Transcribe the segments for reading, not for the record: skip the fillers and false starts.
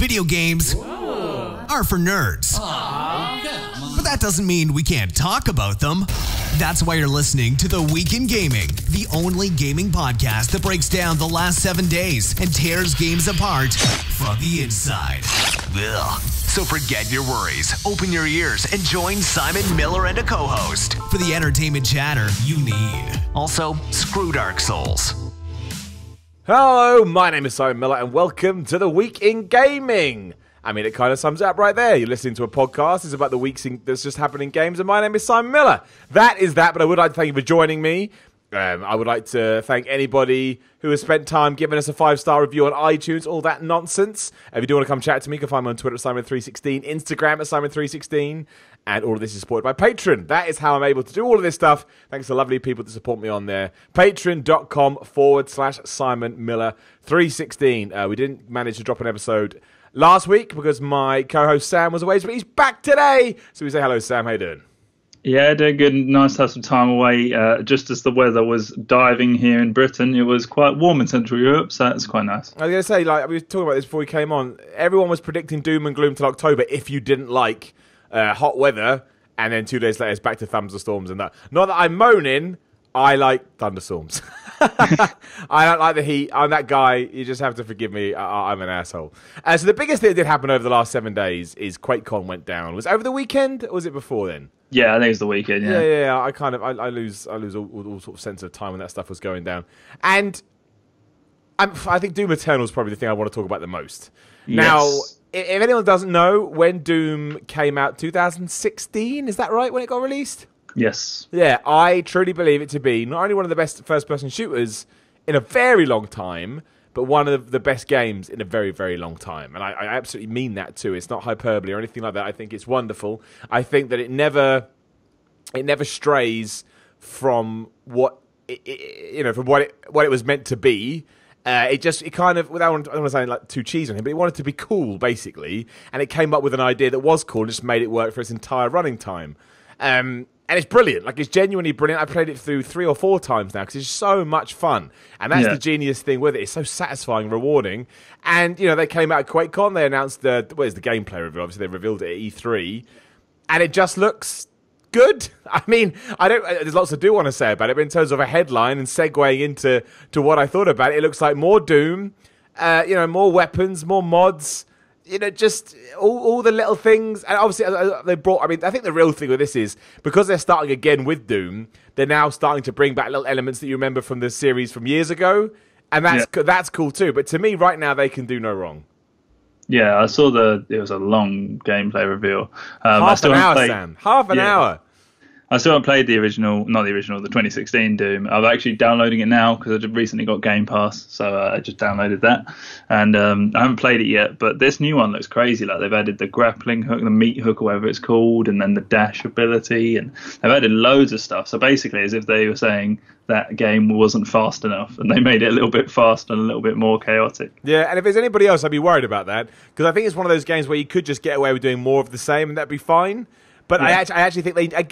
video games are for nerds. But that doesn't mean we can't talk about them. That's why you're listening to The Week in Gaming, the only gaming podcast that breaks down the last 7 days and tears games apart from the inside. Ugh. So forget your worries, open your ears, and join Simon Miller and a co-host for the entertainment chatter you need. Also, screw Dark Souls. Hello, my name is Simon Miller and welcome to The Week in Gaming. I mean, it kind of sums it up right there. You're listening to a podcast. It's about the weeks that's just happened in games, and my name is Simon Miller. That is that, but I would like to thank you for joining me. I would like to thank anybody who has spent time giving us a 5-star review on iTunes, all that nonsense. If you do want to come chat to me, you can find me on Twitter at Simon316, Instagram at Simon316, and all of this is supported by Patreon. That is how I'm able to do all of this stuff, thanks to lovely people that support me on there. Patreon.com/Simon Miller 316. We didn't manage to drop an episode last week because my co-host Sam was away, but he's back today. So we say hello, Sam. How you doing? Yeah, doing good. Nice to have some time away. Just as the weather was diving here in Britain, it was quite warm in Central Europe, so that's quite nice. I was going to say, like we were talking about this before we came on, everyone was predicting doom and gloom till October if you didn't like hot weather, and then 2 days later it's back to thunderstorms and that. Not that I'm moaning, I like thunderstorms. I don't like the heat. I'm that guy. You just have to forgive me. I'm an asshole. So the biggest thing that did happen over the last 7 days is QuakeCon went down. Was it over the weekend or was it before then? Yeah, I think it was the weekend. Yeah. I lose all sort of sense of time when that stuff was going down. And I think Doom Eternal is probably the thing I want to talk about the most. Yes. Now, if anyone doesn't know, when Doom came out, 2016, is that right? When it got released? Yes. Yeah, I truly believe it to be not only one of the best first-person shooters in a very long time, but one of the best games in a very, very long time. And I absolutely mean that too. It's not hyperbole or anything like that. I think it's wonderful. I think that it never strays from what what it was meant to be. It kind of, I don't want to sound like too cheesy on him, but it wanted to be cool basically, and it came up with an idea that was cool and just made it work for its entire running time. And it's brilliant. Like, it's genuinely brilliant. I played it through 3 or 4 times now because it's so much fun. And that's the genius thing with it. It's so satisfying, rewarding. And, they came out at QuakeCon. They announced the gameplay reveal. Obviously, they revealed it at E3. And it just looks good. I mean, there's lots I do want to say about it, but in terms of a headline and segueing into what I thought about it, it looks like more Doom, more weapons, more mods, just all the little things. And obviously, they brought, I think the real thing with this is, because they're starting again with Doom, they're now starting to bring back little elements that you remember from the series from years ago. And that's cool too. But to me, right now, they can do no wrong. Yeah, I saw it was a long gameplay reveal. Half an hour, Sam. Half an hour. I still haven't played the 2016 Doom. I'm actually downloading it now because I just recently got Game Pass, so I just downloaded that. And I haven't played it yet, but this new one looks crazy. Like, they've added the grappling hook, the meat hook, or whatever it's called, and then the dash ability, and they've added loads of stuff. So basically, as if they were saying that game wasn't fast enough, and they made it a little bit faster and a little bit more chaotic. Yeah, and if there's anybody else, I'd be worried about that, because I think it's one of those games where you could just get away with doing more of the same, and that'd be fine. But I actually think I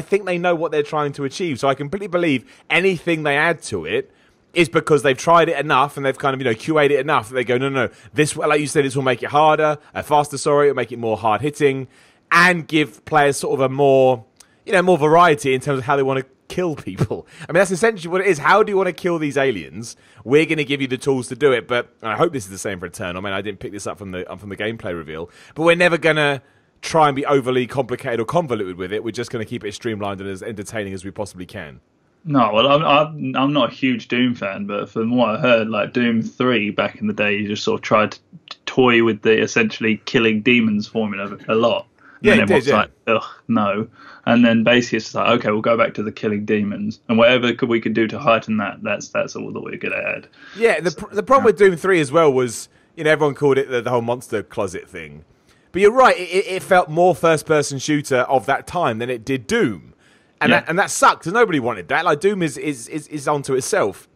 think they know what they're trying to achieve. So I completely believe anything they add to it is because they've tried it enough and they've kind of, QA'd it enough that they go, no, this, like you said, this will make it harder, faster, it'll make it more hard hitting, and give players sort of a more variety in terms of how they want to kill people. I mean, that's essentially what it is. How do you want to kill these aliens? We're going to give you the tools to do it, but I hope this is the same for Eternal. I mean, I didn't pick this up from the gameplay reveal, but we're never going to try and be overly complicated or convoluted with it. We're just going to keep it streamlined and as entertaining as we possibly can. No, well, I'm not a huge Doom fan, but from what I heard, like Doom 3 back in the day, you just sort of tried to toy with the essentially killing demons formula a lot. And then it was like, ugh, no. And then basically it's like, okay, we'll go back to the killing demons, and whatever we could do to heighten that, that's all that we're going to add. Yeah, the problem with Doom 3 as well was, everyone called it the whole monster closet thing. But you're right, it felt more first-person shooter of that time than it did Doom. And that sucked, because nobody wanted that. Like, Doom is onto itself.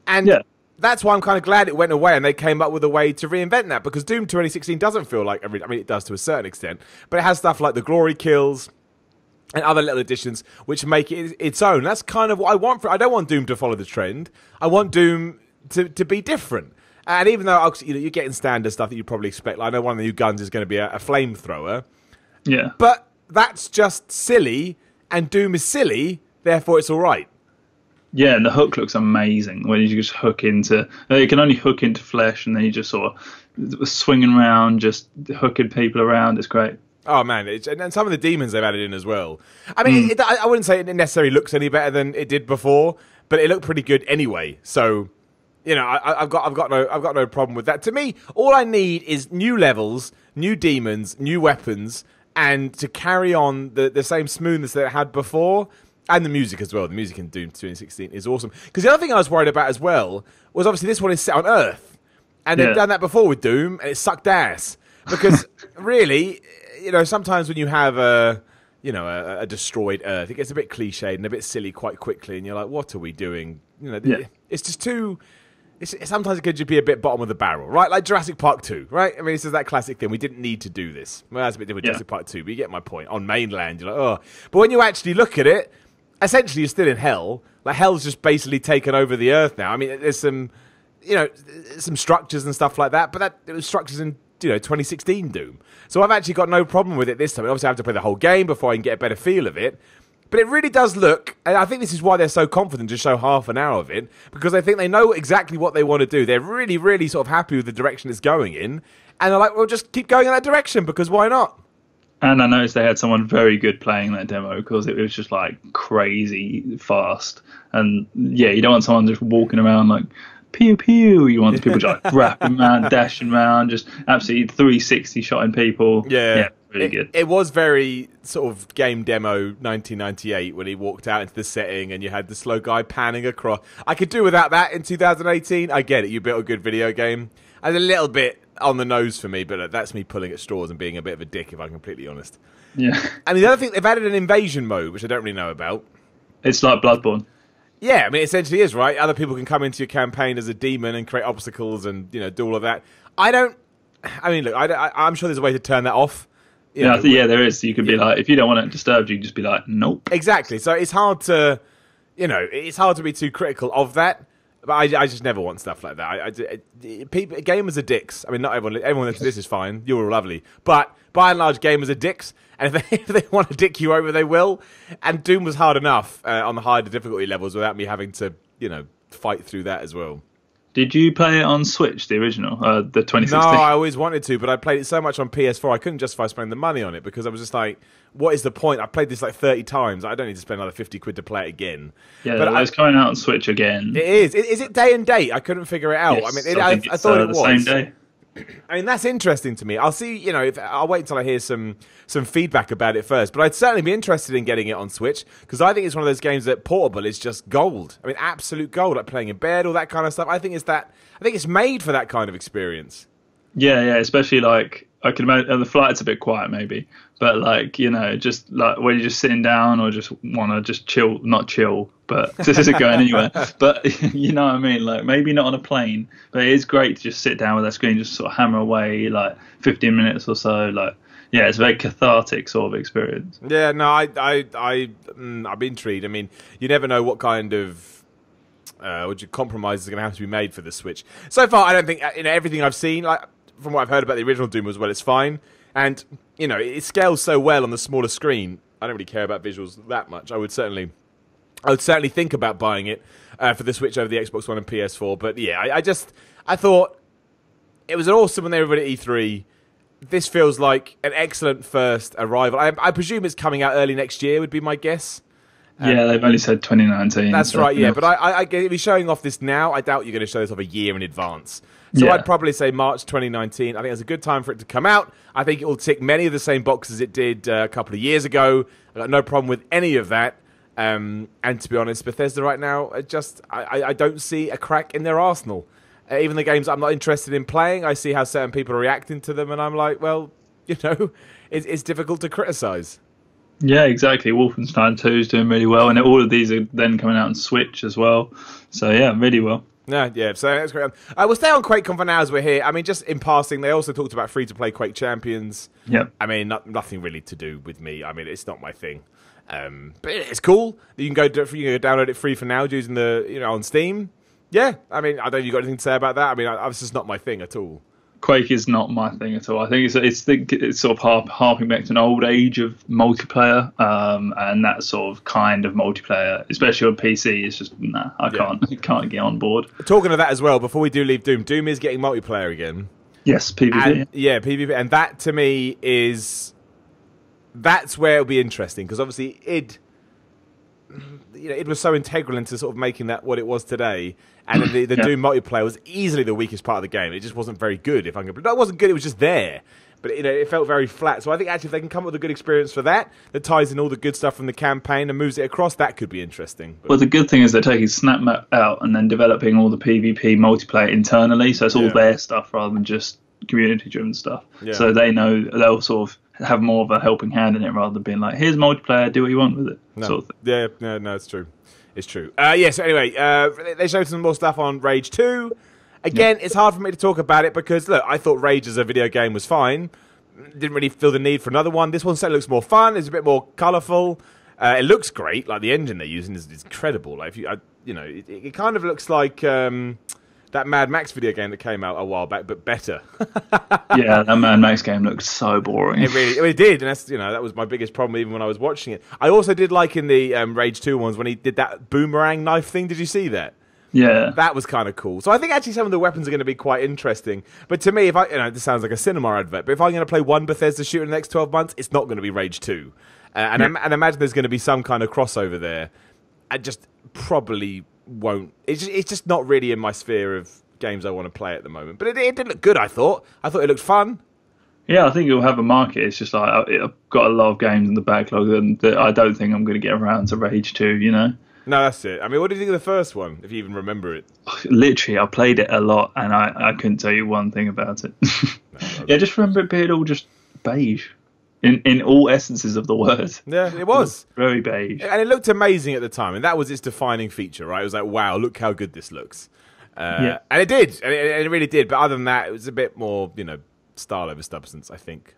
And that's why I'm kind of glad it went away and they came up with a way to reinvent that, because Doom 2016 doesn't feel like, it does to a certain extent, but it has stuff like the glory kills and other little additions which make it its own. That's kind of what I want. I don't want Doom to follow the trend. I want Doom to be different. And even though you're getting standard stuff that you probably expect, like I know one of the new guns is going to be a flamethrower. Yeah. But that's just silly, and Doom is silly, therefore it's all right. Yeah, and the hook looks amazing when you just hook into... You can only hook into flesh, and then you just sort of swinging around, just hooking people around. It's great. Oh, man. And some of the demons they've added in as well. I mean, I wouldn't say it necessarily looks any better than it did before, but it looked pretty good anyway. So, you know, I've got no problem with that. To me, all I need is new levels, new demons, new weapons, and to carry on the same smoothness that it had before. And the music as well. The music in Doom 2016 is awesome. Because the other thing I was worried about as well was obviously this one is set on Earth. And they've done that before with Doom, and it sucked ass. Because really, you know, sometimes when you have a destroyed Earth, it gets a bit cliched and a bit silly quite quickly. And you're like, what are we doing? You know, it's just too... sometimes it could just be a bit bottom of the barrel, right? Like Jurassic Park 2, right? I mean, this is that classic thing. We didn't need to do this. Well, that's a bit different with Jurassic Park 2, but you get my point. On mainland, you're like, oh. But when you actually look at it, essentially you're still in hell. Like, hell's just basically taken over the Earth now. I mean, there's some, you know, some structures and stuff like that, but it was structures in, 2016 Doom. So I've actually got no problem with it this time. Obviously, I have to play the whole game before I can get a better feel of it. But it really does look, and I think this is why they're so confident to show half an hour of it, because I think they know exactly what they want to do. They're really, really sort of happy with the direction it's going in, and they're like, well, just keep going in that direction, because why not? And I noticed they had someone very good playing that demo, because it was just like crazy fast. And yeah, you don't want someone just walking around like, pew pew. You want people just like rapping around, dashing around, just absolutely 360 shotting people. Yeah, really good. It was very sort of game demo 1998 when he walked out into the setting and you had the slow guy panning across. I could do without that in 2018. I get it. You built a good video game. And a little bit on the nose for me, but that's me pulling at straws and being a bit of a dick, if I'm completely honest. Yeah. And the other thing, they've added an invasion mode, which I don't really know about. It's like Bloodborne. Yeah, I mean, it essentially is, right? Other people can come into your campaign as a demon and create obstacles and, do all of that. Look, I'm sure there's a way to turn that off. Yeah, there is. You could be like, if you don't want it disturbed, you can just be like, nope. Exactly. So it's hard to, be too critical of that. But I just never want stuff like that. Gamers are dicks. I mean, not everyone. Everyone that's this is fine. You're all lovely. But by and large, gamers are dicks. And if they want to dick you over, they will. And Doom was hard enough on the higher difficulty levels without me having to, fight through that as well. Did you play it on Switch, the original, the 2016? No, I always wanted to, but I played it so much on PS4, I couldn't justify spending the money on it because I was just like, what is the point? I played this like 30 times. I don't need to spend another 50 quid to play it again. Yeah, but it's coming out on Switch again. It is. Is it day and date? I couldn't figure it out. Yes, I mean, I thought it was. The same day. I mean, that's interesting to me. I'll see, I'll wait until I hear some feedback about it first. But I'd certainly be interested in getting it on Switch because I think it's one of those games that portable is just gold. I mean, absolute gold, like playing in bed, all that kind of stuff. I think it's made for that kind of experience. Yeah, especially like I can imagine the flight's a bit quiet maybe, but like just like when you're just sitting down or just want to just chill, not chill, but this isn't going anywhere. But you know what I mean, like maybe not on a plane, but it is great to just sit down with that screen, just sort of hammer away like 15 minutes or so. Like yeah, it's a very cathartic sort of experience. Yeah, no, I'm intrigued. I mean, you never know what kind of compromises are going to have to be made for the Switch. So far, I don't think everything I've seen, like from what I've heard about the original Doom as well, it's fine. And it scales so well on the smaller screen. I don't really care about visuals that much. I would certainly think about buying it for the Switch over the Xbox One and PS4. But yeah, I thought it was awesome when they were at E3. This feels like an excellent first arrival. I presume it's coming out early next year. Would be my guess. Yeah, they've only said 2019. That's right, yeah. But if you're showing off this now, I doubt you're going to show this off a year in advance. So I'd probably say March 2019. I think it's a good time for it to come out. I think it will tick many of the same boxes it did a couple of years ago. I've got no problem with any of that. And to be honest, Bethesda right now, I don't see a crack in their arsenal. Even the games I'm not interested in playing, I see how certain people are reacting to them, and I'm like, well, it's difficult to criticize. Yeah, exactly. Wolfenstein 2 is doing really well, and all of these are then coming out on Switch as well. So yeah, really well. Yeah, so that's great. We'll stay on QuakeCon for now as we're here. I mean, just in passing, they also talked about free-to-play Quake Champions. Yep. I mean, nothing really to do with me. I mean, it's not my thing. But it's cool. You can go download it free for now using the on Steam. Yeah, I mean, I don't know if you got anything to say about that. I mean, it's just not my thing at all. Quake is not my thing at all. I think it's sort of harping back to an old age of multiplayer, and that sort of kind of multiplayer, especially on PC, is just I can't get on board. Talking of that as well, before we do leave Doom is getting multiplayer again. Yes, PvP. PvP, and that to me that's where it'll be interesting, because obviously it was so integral into sort of making that what it was today. And then the Doom multiplayer was easily the weakest part of the game. It just wasn't very good. No, it wasn't good. It was just there, but it felt very flat. So I think actually, if they can come up with a good experience for that ties in all the good stuff from the campaign and moves it across, that could be interesting. Well, the good thing is they're taking Snap Map out and then developing all the PvP multiplayer internally. So it's all their stuff rather than just community-driven stuff. Yeah. So they know they'll sort of have more of a helping hand in it rather than being like, here's multiplayer, do what you want with it. No. Sort of thing. Yeah, no, it's true. It's true. So anyway, they showed some more stuff on Rage 2. Again, it's hard for me to talk about it because, look, I thought Rage as a video game was fine. Didn't really feel the need for another one. This one certainly looks more fun. It's a bit more colourful. It looks great. Like, the engine they're using is incredible. Like, it kind of looks like that Mad Max video game that came out a while back, but better. Yeah, that Mad Max game looked so boring. It did, and that's that was my biggest problem even when I was watching it. I also did like in the Rage 2 ones when he did that boomerang knife thing. Did you see that? Yeah, that was kind of cool. So I think actually some of the weapons are going to be quite interesting. But to me, if this sounds like a cinema advert, but if I'm going to play one Bethesda shooter in the next 12 months, it's not going to be Rage 2. And imagine there's going to be some kind of crossover there. I just probably won't. It's just not really in my sphere of games I want to play at the moment. But it did look good, I thought. I thought it looked fun. Yeah, I think it'll have a market. It's just like I've got a lot of games in the backlog that I don't think I'm going to get around to Rage 2, No, that's it. I mean, what did you think of the first one, if you even remember it? Literally, I played it a lot, and I couldn't tell you one thing about it. Yeah, just remember it being all just beige. In all essences of the word. Yeah, it was. Very beige. And it looked amazing at the time, and that was its defining feature, right? It was like, wow, look how good this looks. And it did. And it really did. But other than that, it was a bit more, style over substance, I think.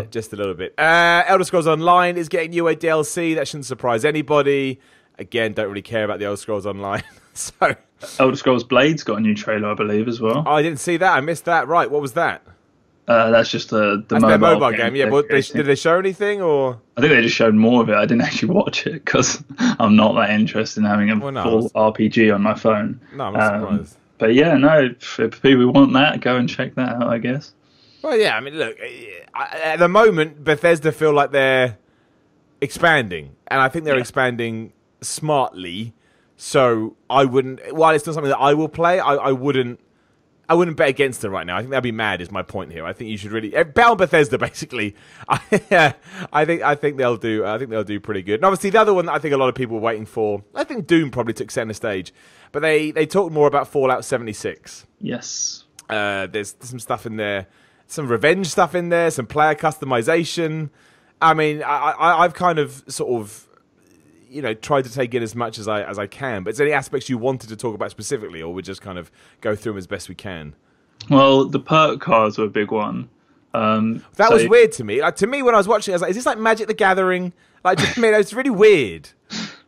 Just a little bit. Elder Scrolls Online is getting UA DLC. That shouldn't surprise anybody. Again, don't really care about the Elder Scrolls Online. So Elder Scrolls Blades got a new trailer, I believe, as well. Oh, I didn't see that. I missed that. Right, what was that? That's just the mobile game. Yeah, but did they show anything, or? I think they just showed more of it. I didn't actually watch it because I'm not that interested in having a full RPG on my phone. No, I'm not surprised. But yeah, no, if people want that, go and check that out, I guess. Well, yeah, I mean, look, at the moment, Bethesda feel like they're expanding, and I think they're expanding smartly. So I wouldn't, while it's not something that I will play, I wouldn't bet against them right now. I think that'd be mad. Is my point here. I think you should really bet on Bethesda. Basically, I think they'll do. I think they'll do pretty good. And obviously, the other one that I think a lot of people were waiting for. I think Doom probably took center stage, but they talked more about Fallout 76. Yes. There's some stuff in there, some revenge stuff in there, some player customization. I mean, I've kind of sort of, tried to take in as much as I can. But is there any aspects you wanted to talk about specifically, or we just kind of go through them as best we can? Well, the perk cards were a big one. That was weird to me. Like, to me, when I was watching it, I was like, is this like Magic the Gathering? Like, just, it's really weird.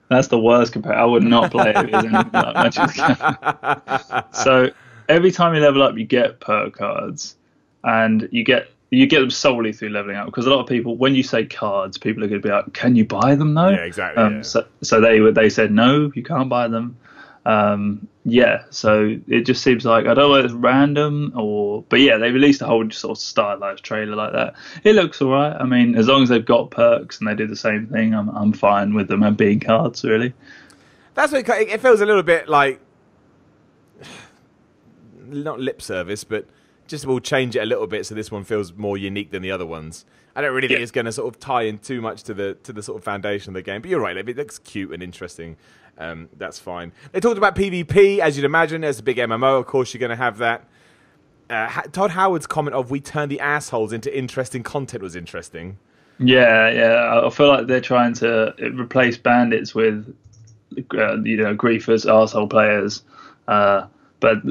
That's the worst comparison. I would not play it if it was anything like Magic the Gathering. So every time you level up, you get perk cards, and you get them solely through leveling up, because a lot of people, when you say cards, people are going to be like, can you buy them though? Yeah, exactly. So they said no, you can't buy them. So it just seems like, I don't know if it's random but yeah, they released a whole sort of stylized trailer like that. It looks alright. I mean, as long as they've got perks and they do the same thing, I'm fine with them and being cards, really. That's what it feels a little bit like, not lip service, but just we'll change it a little bit so this one feels more unique than the other ones. I don't really think it's going to sort of tie in too much to the sort of foundation of the game. But you're right, it looks cute and interesting. That's fine. They talked about PvP, as you'd imagine. There's a big MMO, of course you're going to have that. Todd Howard's comment of, we turned the assholes into interesting content was interesting. Yeah. I feel like they're trying to replace bandits with, griefers, arsehole players. But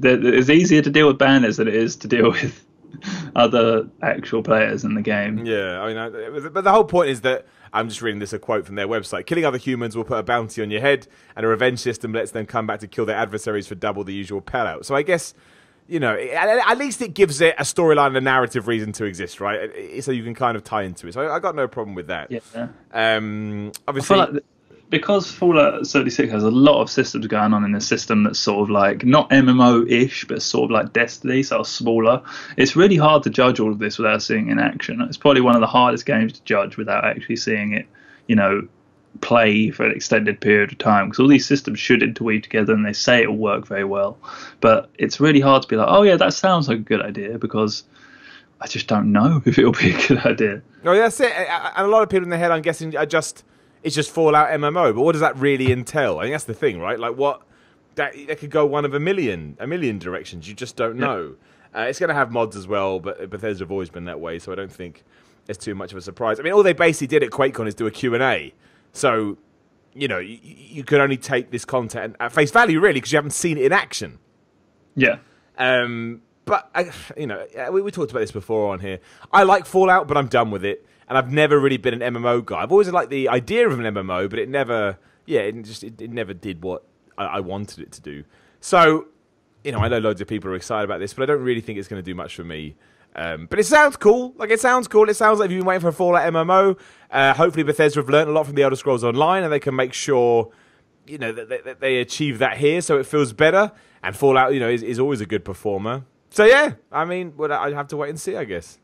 it's easier to deal with bandits than it is to deal with other actual players in the game. Yeah, I mean, but the whole point is that I'm just reading this a quote from their website. Killing other humans will put a bounty on your head, and a revenge system lets them come back to kill their adversaries for double the usual payout. So I guess, you know, at least it gives it a storyline and a narrative reason to exist, right? So you can kind of tie into it. So I got no problem with that. Yeah. Obviously, I feel like because Fallout 76 has a lot of systems going on in a system that's sort of like not MMO-ish, but sort of like Destiny, sort of smaller. It's really hard to judge all of this without seeing it in action. It's probably one of the hardest games to judge without actually seeing it, you know, play for an extended period of time, because all these systems should interweave together and they say it will work very well. But it's really hard to be like, oh yeah, that sounds like a good idea, because I just don't know if it'll be a good idea. No, that's it. And a lot of people in their head, I'm guessing, it's just Fallout MMO, but what does that really entail? I think that's the thing, right? Like, that could go one of a million directions. You just don't know. It's going to have mods as well, but Bethesda have always been that way, so I don't think it's too much of a surprise. I mean, all they basically did at QuakeCon is do a Q&A. So, you know, you could only take this content at face value, really, because you haven't seen it in action. Yeah. But, you know, we talked about this before on here. I like Fallout, but I'm done with it. And I've never really been an MMO guy. I've always liked the idea of an MMO, but it never did what I wanted it to do. So, you know, I know loads of people are excited about this, but I don't really think it's going to do much for me. But it sounds cool. It sounds cool. It sounds like you've been waiting for a Fallout MMO. Hopefully Bethesda have learned a lot from the Elder Scrolls Online, and they can make sure, you know, that they achieve that here, so it feels better. And Fallout, you know, is always a good performer. So yeah, I mean, I'd have to wait and see, I guess.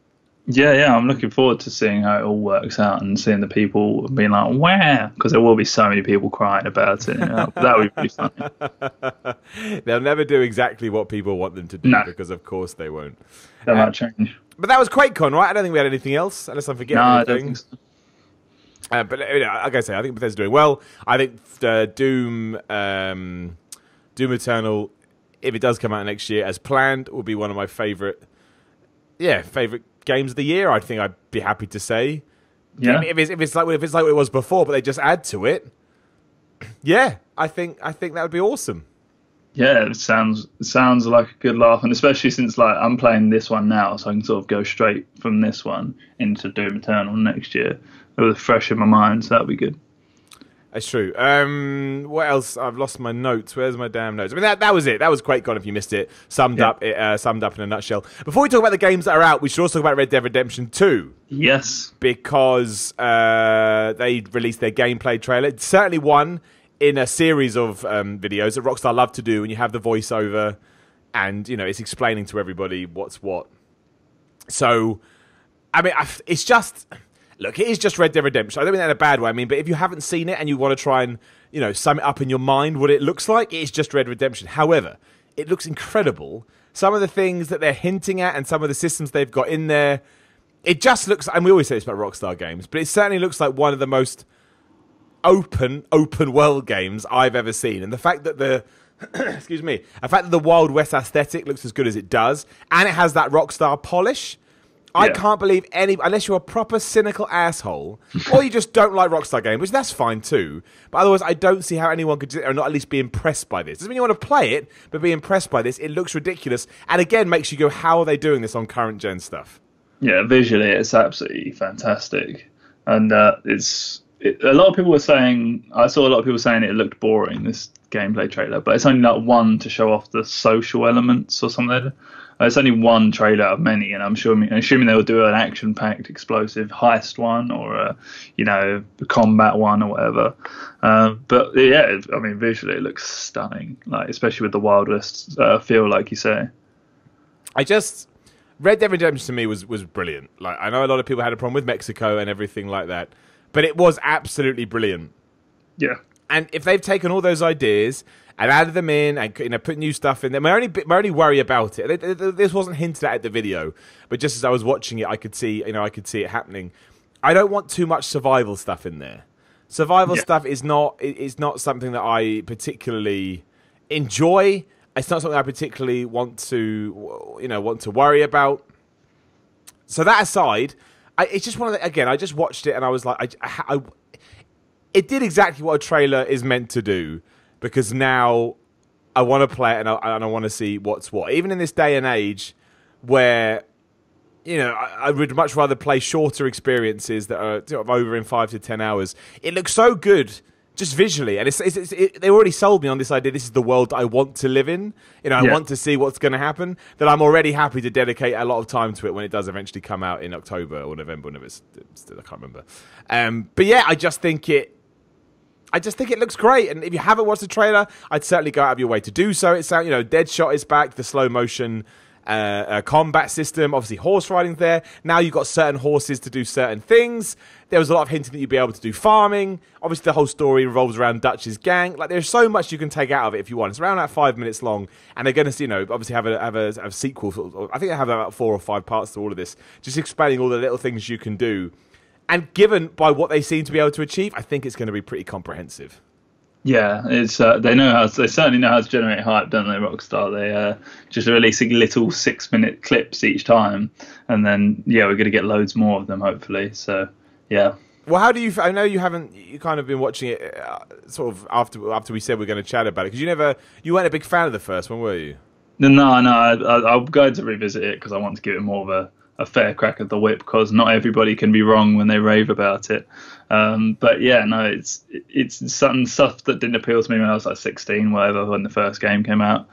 Yeah, I'm looking forward to seeing how it all works out and seeing the people being like, wow, because there will be so many people crying about it. That would be funny. They'll never do exactly what people want them to do, because of course they won't. That might change. But that was QuakeCon, right? I don't think we had anything else, unless I'm forgetting anything. I don't think so. But you know, like I say, I think Bethesda's doing well. I think Doom Eternal, if it does come out next year as planned, will be one of my favourite games of the year. I think I'd be happy to say. Yeah. If it's like what it was before, but they just add to it. Yeah, I think that would be awesome. Yeah, it sounds like a good laugh, and especially since like I'm playing this one now, so I can sort of go straight from this one into Doom Eternal next year. It was fresh in my mind, so that'll be good. That's true. What else? I've lost my notes. Where's my damn notes? I mean, that was it. That was QuakeCon, if you missed it. Summed up in a nutshell. Before we talk about the games that are out, we should also talk about Red Dead Redemption 2. Yes. Because they released their gameplay trailer. It's certainly one in a series of videos that Rockstar love to do, and you have the voiceover, and, you know, it's explaining to everybody what's what. So, I mean, it's just... Look, it is just Red Dead Redemption. I don't mean that in a bad way. I mean, but if you haven't seen it and you want to try and, you know, sum it up in your mind what it looks like, it is just Red Dead Redemption. However, it looks incredible. Some of the things that they're hinting at and some of the systems they've got in there, it just looks, and we always say this about Rockstar games, but it certainly looks like one of the most open world games I've ever seen. And the fact that the Wild West aesthetic looks as good as it does, and it has that Rockstar polish. I can't believe unless you're a proper cynical asshole, or you just don't like Rockstar games, which that's fine too. But otherwise, I don't see how anyone could sit there and not at least be impressed by this. Doesn't mean you want to play it, but be impressed by this. It looks ridiculous, and again, makes you go, how are they doing this on current gen stuff? Yeah, visually, it's absolutely fantastic, and a lot of people were saying. I saw a lot of people saying it looked boring, this gameplay trailer, but it's only like one to show off the social elements or something. It's only one trailer out of many, and I'm assuming they'll do an action-packed, explosive heist one, or a combat one, or whatever. But yeah, I mean, visually it looks stunning, like especially with the Wild West feel, like you say. Red Dead Redemption to me was brilliant. Like, I know a lot of people had a problem with Mexico and everything like that, but it was absolutely brilliant. Yeah. And if they've taken all those ideas and added them in and, you know, put new stuff in there, my only worry about it, this wasn't hinted at the video, but just as I was watching it, I could see it happening. I don't want too much survival stuff in there. Survival stuff is not something that I particularly enjoy. It's not something I particularly want to worry about. So that aside, it's just one of the, again, I just watched it and I was like, it did exactly what a trailer is meant to do, because now I want to play it and I want to see what's what. Even in this day and age where, you know, I would much rather play shorter experiences that are sort of over in 5 to 10 hours. It looks so good just visually, and they already sold me on this idea. This is the world I want to live in. You know, I want to see what's going to happen. That I'm already happy to dedicate a lot of time to it when it does eventually come out in October or November. Whenever I can't remember. But yeah, I just think it looks great. And if you haven't watched the trailer, I'd certainly go out of your way to do so. It's out, you know, Deadshot is back, the slow motion combat system. Obviously, horse riding there. Now you've got certain horses to do certain things. There was a lot of hinting that you'd be able to do farming. Obviously, the whole story revolves around Dutch's gang. Like, there's so much you can take out of it if you want. It's around about 5 minutes long, and they're going to, you know, obviously have a sequel. I think they have about 4 or 5 parts to all of this, just explaining all the little things you can do. And given by what they seem to be able to achieve, I think it's going to be pretty comprehensive. Yeah, it's they certainly know how to generate hype, don't they, Rockstar? They just releasing little 6-minute clips each time, and then we're going to get loads more of them hopefully. So yeah. Well, how do you? I know you kind of been watching it sort of after we said we're going to chat about it, because you weren't a big fan of the first one, were you? No, I'm going to revisit it because I want to give it more of a fair crack at the whip, because not everybody can be wrong when they rave about it. But yeah, no, it's certain stuff that didn't appeal to me when I was like 16, whatever, when the first game came out.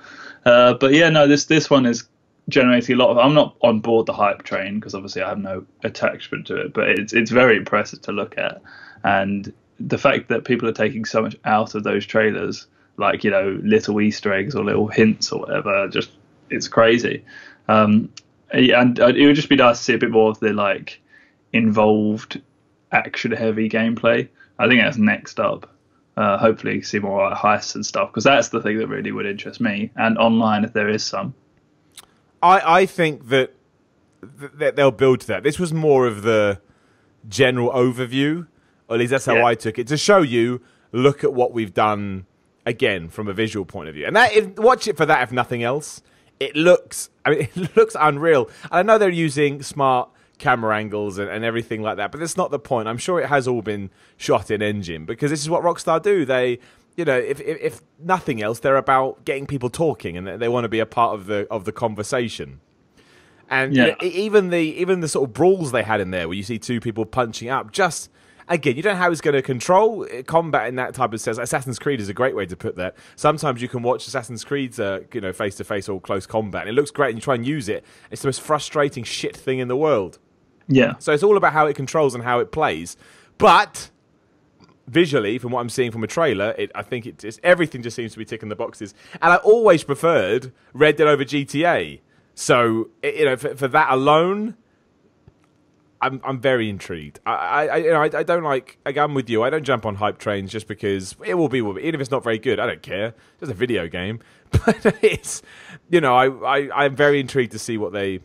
But yeah, no, this one is generating a lot of. I'm not on board the hype train because obviously I have no attachment to it, but it's very impressive to look at, and the fact that people are taking so much out of those trailers, like, you know, little Easter eggs or little hints or whatever, just it's crazy. And it would just be nice to see a bit more of the like involved action-heavy gameplay. I think that's next up. Hopefully see more like heists and stuff, because that's the thing that really would interest me, and online if there is some. I think that they'll build to that. This was more of the general overview, or at least that's how I took it, to show you, look at what we've done again from a visual point of view. And watch it for that, if nothing else. It looks unreal. And I know they're using smart camera angles and everything like that, but that's not the point. I'm sure it has all been shot in engine, because this is what Rockstar do. They, you know, if nothing else, they're about getting people talking, and they want to be a part of the conversation. And you know, even the sort of brawls they had in there, where you see 2 people punching up, just again, you don't know how it's going to control combat in that type of sense. Assassin's Creed is a great way to put that. Sometimes you can watch Assassin's Creed's face-to-face or close combat, and it looks great, and you try and use it. It's the most frustrating shit thing in the world. Yeah. So it's all about how it controls and how it plays. But visually, from what I'm seeing from a trailer, I think everything just seems to be ticking the boxes. And I always preferred Red Dead over GTA. So, you know, for that alone, I'm very intrigued. I don't like. I'm with you. I don't jump on hype trains just because it will be. Even if it's not very good, I don't care. It's just a video game. But it's, you know, I'm very intrigued to see what they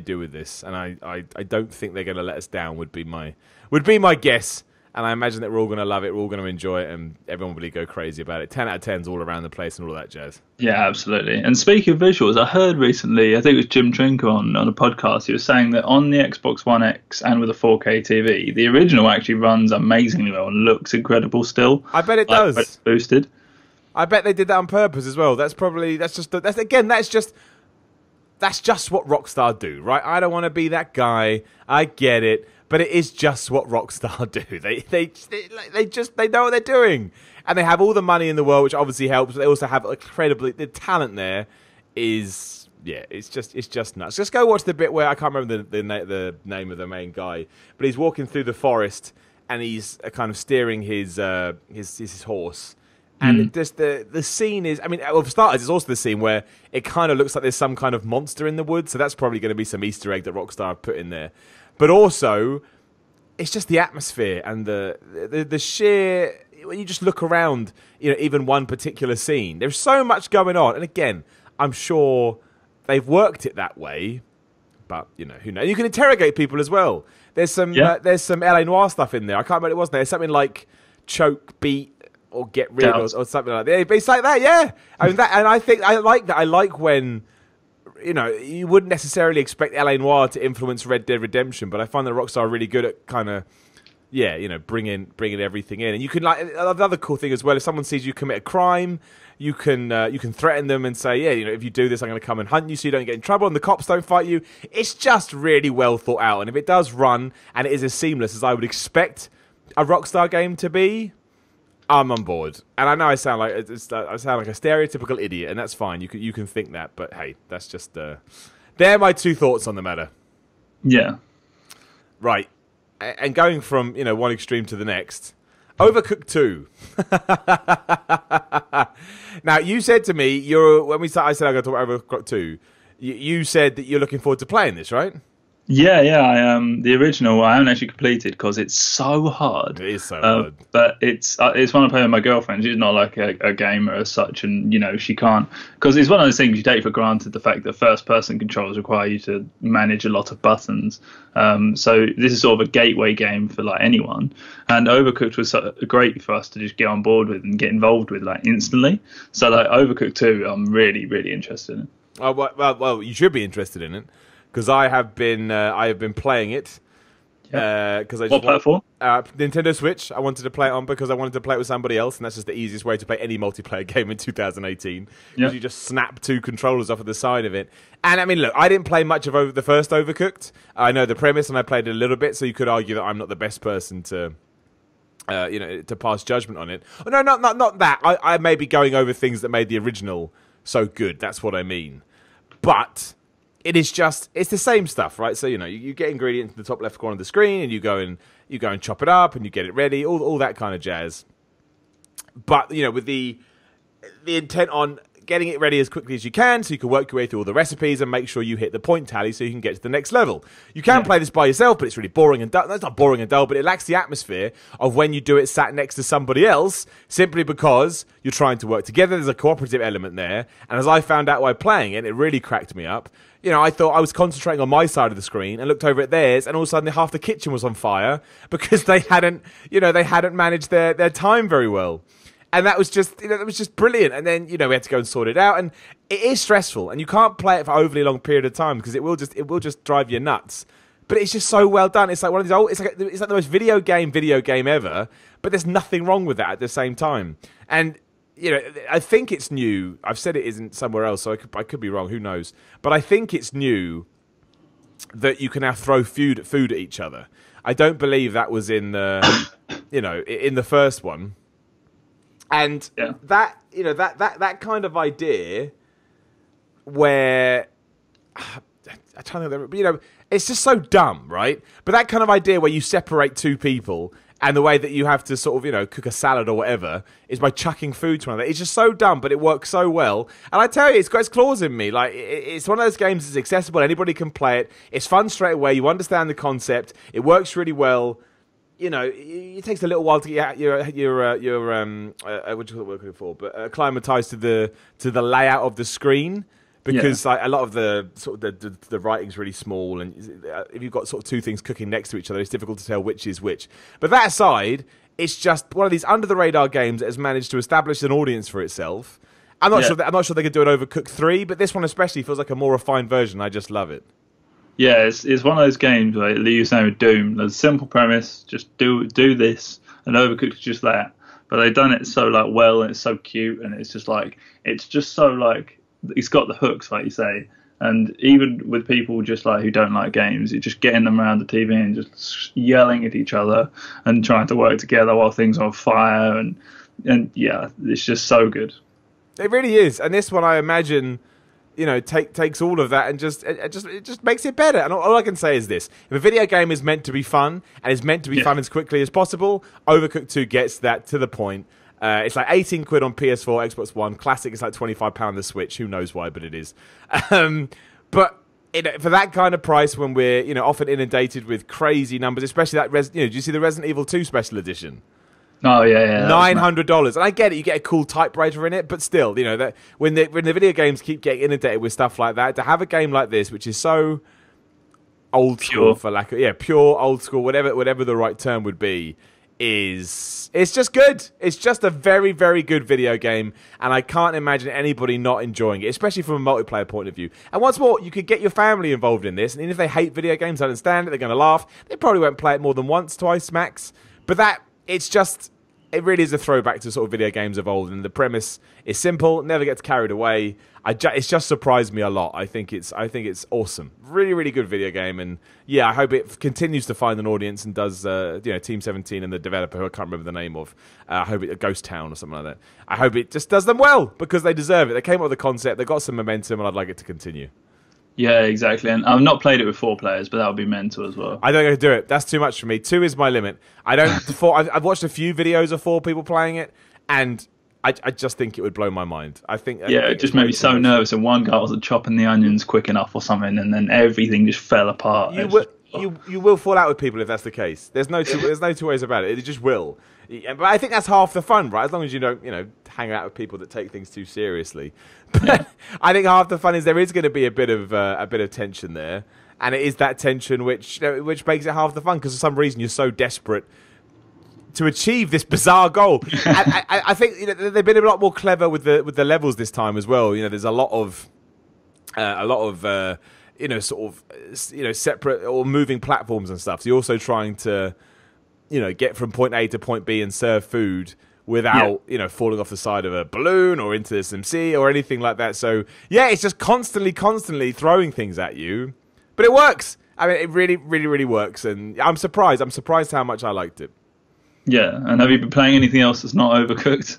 do with this, and I don't think they're going to let us down. Would be my guess. And I imagine that we're all going to love it, we're all going to enjoy it, and everyone will really go crazy about it. 10 out of 10s all around the place and all that jazz. Yeah, absolutely. And speaking of visuals, I heard recently, I think it was Jim Trinker on a podcast, he was saying that on the Xbox One X and with a 4K TV, the original actually runs amazingly well and looks incredible still. I bet it does. It's boosted. I bet they did that on purpose as well. That's just what Rockstar do, right? I don't want to be that guy. I get it. But it is just what Rockstar do. They know what they're doing, and they have all the money in the world, which obviously helps. But they also have the talent there. It's just nuts. Just go watch the bit where I can't remember the name of the main guy, but he's walking through the forest and he's kind of steering his horse. And just the scene is, I mean, for starters, it's also the scene where it kind of looks like there's some kind of monster in the woods. So that's probably going to be some Easter egg that Rockstar have put in there. But also, it's just the atmosphere and the sheer, when you just look around, you know, even one particular scene, there's so much going on. And again, I'm sure they've worked it that way, but, you know, who knows? You can interrogate people as well. There's some LA Noire stuff in there. I can't remember what it was. There's something like choke, beat, or get rid or something like that. But it's like that, yeah. I mean, and I think I like that. I like when, you know, you wouldn't necessarily expect LA Noire to influence Red Dead Redemption, but I find that Rockstar are really good at kind of yeah, bringing everything in. And you can, like, another cool thing as well, if someone sees you commit a crime, you can threaten them and say, yeah, if you do this, I'm going to come and hunt you so you don't get in trouble, and the cops don't fight you. It's just really well thought out, and if it does run and it is as seamless as I would expect a Rockstar game to be, I'm on board. And I know I sound like a stereotypical idiot, and that's fine. You can think that, but hey, that's just they're my two thoughts on the matter. Yeah. Right. And going from, one extreme to the next, Overcooked 2. Now, you said to me, I said I'm going to talk about Overcooked 2, you said that you're looking forward to playing this, right? Yeah. The original I haven't actually completed because it's so hard. It is so hard. But it's one I play with my girlfriend. She's not like a gamer as such, and she can't, because it's one of those things you take for granted, the fact that first-person controls require you to manage a lot of buttons. So this is sort of a gateway game for like anyone. And Overcooked was great for us to just get on board with and get involved with like instantly. So like Overcooked 2, I'm really, really interested in. Oh well, you should be interested in it. Because I have been playing it. What platform? Nintendo Switch. I wanted to play it on because I wanted to play it with somebody else, and that's just the easiest way to play any multiplayer game in 2018. Because you just snap two controllers off of the side of it. And I mean, look, I didn't play much of the first Overcooked. I know the premise, and I played it a little bit, so you could argue that I'm not the best person to pass judgment on it. Oh, no, not that. I may be going over things that made the original so good. That's what I mean. But it's the same stuff, right? So, you get ingredients in the top left corner of the screen, and you go and chop it up, and you get it ready, all that kind of jazz. But, with the intent on getting it ready as quickly as you can, so you can work your way through all the recipes and make sure you hit the point tally so you can get to the next level. You can play this by yourself, but it's really boring and dull. That's not boring and dull, but it lacks the atmosphere of when you do it sat next to somebody else, simply because you're trying to work together. There's a cooperative element there, and as I found out while playing it, it really cracked me up. I thought I was concentrating on my side of the screen and looked over at theirs, and all of a sudden half the kitchen was on fire because they hadn't managed their time very well. And that was just, brilliant. And then, we had to go and sort it out. And it is stressful, and you can't play it for overly long period of time because it will just drive you nuts. But it's just so well done. It's like one of these it's like the most video game ever. But there's nothing wrong with that at the same time. And I think it's new. I've said it isn't somewhere else, so I could be wrong. Who knows? But I think it's new that you can now throw food at each other. I don't believe that was in the in the first one. And that kind of idea where I'm trying to think, it's just so dumb, right? But that kind of idea where you separate two people and the way that you have to sort of, cook a salad or whatever is by chucking food to one another. It's just so dumb, but it works so well. And I tell you, it's got its claws in me. Like, it's one of those games that's accessible. Anybody can play it. It's fun straight away. You understand the concept. It works really well. It takes a little while to get what you're looking for, but acclimatized to the layout of the screen. Because like, a lot of the sort of the writing's really small, and if you've got sort of two things cooking next to each other, it's difficult to tell which is which. But that aside, it's just one of these under the radar games that has managed to establish an audience for itself. I'm not sure they could do an Overcooked 3, but this one especially feels like a more refined version. I just love it. Yeah, it's one of those games like you were saying with Doom. There's a simple premise, just do this, and Overcooked is just that. But they've done it so like well, and it's so cute, and it's just so like. It's got the hooks, like you say, and even with people just like who don't like games, it's just getting them around the TV and just yelling at each other and trying to work together while things are on fire, and yeah, it's just so good. It really is, and this one I imagine, takes all of that and it just makes it better. And all I can say is this: if a video game is meant to be fun and is meant to be fun as quickly as possible, Overcooked 2 gets that to the point. It's like 18 quid on PS4, Xbox One. Classic, it's like £25 on the Switch. Who knows why, but it is. But for that kind of price, when we're often inundated with crazy numbers, especially that did you see the Resident Evil 2 special edition? Oh yeah. $900, and I get it. You get a cool typewriter in it, but still, that when the video games keep getting inundated with stuff like that, to have a game like this, which is so old school, pure old school, whatever the right term would be. it's just good. It's just a very, very good video game, and I can't imagine anybody not enjoying it, especially from a multiplayer point of view. And once more, you could get your family involved in this, and even if they hate video games, I understand it, they're going to laugh. They probably won't play it more than once, twice, max. But it really is a throwback to sort of video games of old, and the premise is simple, never gets carried away. It's just surprised me a lot. I think it's awesome. Really, really good video game, and yeah, I hope it continues to find an audience and does. Team 17 and the developer, who I can't remember the name of, I hope it Ghost Town or something like that. I hope it just does them well because they deserve it. They came up with the concept, they got some momentum, and I'd like it to continue. Yeah, exactly. And I've not played it with 4 players, but that would be mental as well. I don't going to do it. That's too much for me. 2 is my limit. I've watched a few videos of 4 people playing it, and I just think it would blow my mind. It just made me so nervous. And one guy wasn't chopping the onions quick enough or something, and then everything just fell apart. You will fall out with people if that's the case. There's no two ways about it. It just will. But I think that's half the fun, right? As long as you don't, hang out with people that take things too seriously. But I think half the fun is there is going to be a bit of tension there, and it is that tension which makes it half the fun because for some reason you're so desperate to achieve this bizarre goal. I think they've been a lot more clever with the levels this time as well. There's a lot of separate or moving platforms and stuff. So you're also trying to get from point A to point B and serve food without falling off the side of a balloon or into some sea or anything like that. So yeah, it's just constantly throwing things at you, but it works. I mean, it really, really, really works, and I'm surprised how much I liked it. Yeah, and have you been playing anything else that's not Overcooked?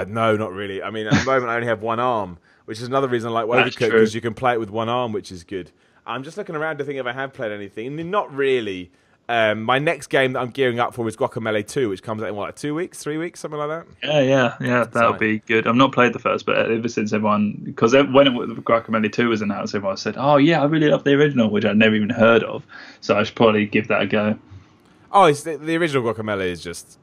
No, not really. I mean, at the moment I only have one arm, which is another reason I like Overcooked, because you can play it with one arm, which is good. I'm just looking around to think if I have played anything. I mean, not really. My next game that I'm gearing up for is Guacamelee 2, which comes out in, 2 weeks, 3 weeks, something like that? Yeah, that'll be good. I've not played the first, but ever since because when Guacamelee 2 was announced, everyone said, oh yeah, I really love the original, which I'd never even heard of, so I should probably give that a go. Oh, it's the original Guacamelee is just...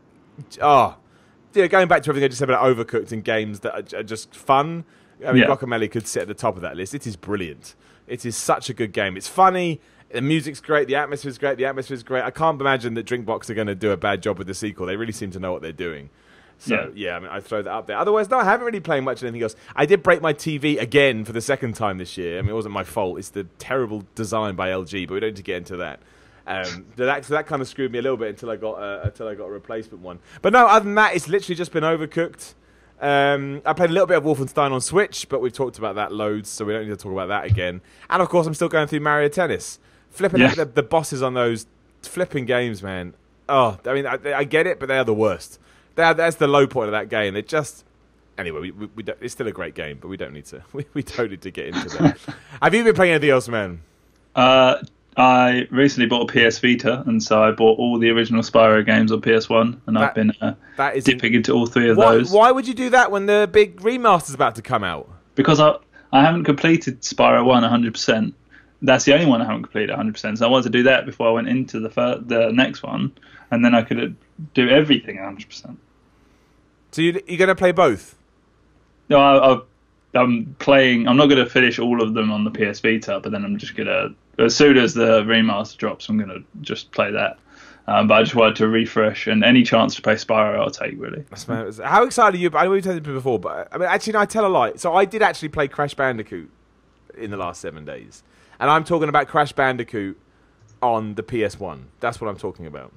going back to everything I just said about Overcooked and games that are just fun, I mean, Guacamelee could sit at the top of that list. It is brilliant. It is such a good game. It's funny. The music's great. The atmosphere's great. I can't imagine that Drinkbox are going to do a bad job with the sequel. They really seem to know what they're doing. So, yeah, I mean, I throw that up there. Otherwise, no, I haven't really played much of anything else. I did break my TV again for the second time this year. I mean, it wasn't my fault. It's the terrible design by LG, but we don't need to get into that. That kind of screwed me a little bit until I got a replacement one. But no, other than that, it's literally just been Overcooked. I played a little bit of Wolfenstein on Switch, but we've talked about that loads, so we don't need to talk about that again. And of course, I'm still going through Mario Tennis. Flipping out the bosses on those flipping games, man. Oh, I mean, I get it, but they are the worst. That's the low point of that game. It just... Anyway, we don't, it's still a great game, but we don't need to. We don't need to get into that. Have you been playing anything else, man? I recently bought a PS Vita, and so I bought all the original Spyro games on PS1, and I've been dipping into all 3 of those. Why would you do that when the big remaster's about to come out? Because I haven't completed Spyro 1 100%. That's the only one I haven't completed 100%. So I wanted to do that before I went into the next one, and then I could do everything 100%. So you're going to play both? No, I'm playing. I'm not going to finish all of them on the PS Vita, but then I'm just going to, as soon as the remaster drops, I'm going to just play that. But I just wanted to refresh, and any chance to play Spyro, I'll take, really. How excited are you? I know we've told you before, but I mean, actually, no, I tell a lie. So I did actually play Crash Bandicoot in the last 7 days. And I'm talking about Crash Bandicoot on the PS1. That's what I'm talking about.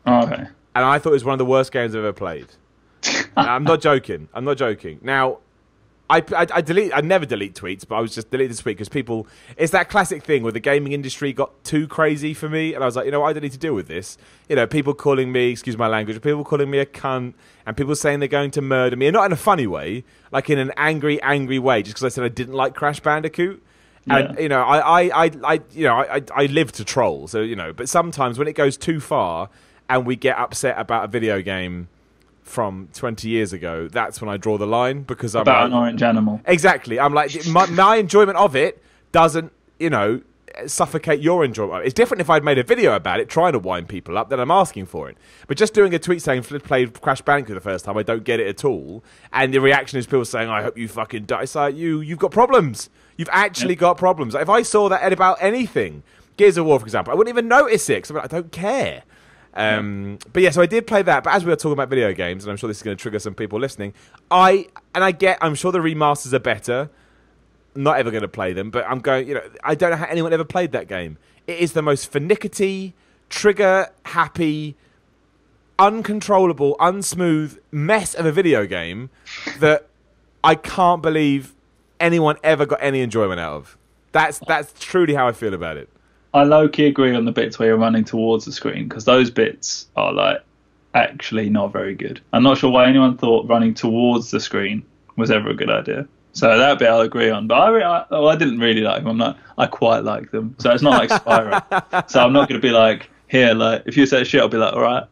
Oh, okay. And I thought it was one of the worst games I've ever played. I'm not joking. Now, I never delete tweets, but I was just deleting this tweet because people... It's that classic thing where the gaming industry got too crazy for me, and I was like, I don't need to deal with this. People calling me, excuse my language, people calling me a cunt, and people saying they're going to murder me, and not in a funny way, like in an angry way, just because I said I didn't like Crash Bandicoot. And I live to troll, so but sometimes when it goes too far and we get upset about a video game from 20 years ago, that's when I draw the line, because I'm about an orange animal. Exactly. I'm like, my enjoyment of it doesn't, suffocate your enjoyment. It's different if I'd made a video about it trying to wind people up, then I'm asking for it. But just doing a tweet saying played Crash Bandicoot the first time, I don't get it at all. And the reaction is people saying, I hope you fucking die. It's like, you've got problems. You've actually got problems. Like, if I saw that about anything, Gears of War, for example, I wouldn't even notice it, because I don't care. But yeah, so I did play that. But as we were talking about video games, and I'm sure this is going to trigger some people listening, I'm sure the remasters are better. Not ever going to play them, but I'm going. I don't know how anyone ever played that game. It is the most finicky, trigger happy, uncontrollable, unsmooth mess of a video game that I can't believe anyone ever got any enjoyment out of. That's truly how I feel about it. I low-key agree on the bits where you're running towards the screen, because those bits are like actually not very good. I'm not sure why anyone thought running towards the screen was ever a good idea. So that bit I'll agree on. But I didn't really like them. I quite like them. So it's not like Spyro. So I'm not going to be like, here, like, if you say shit, I'll be like, all right.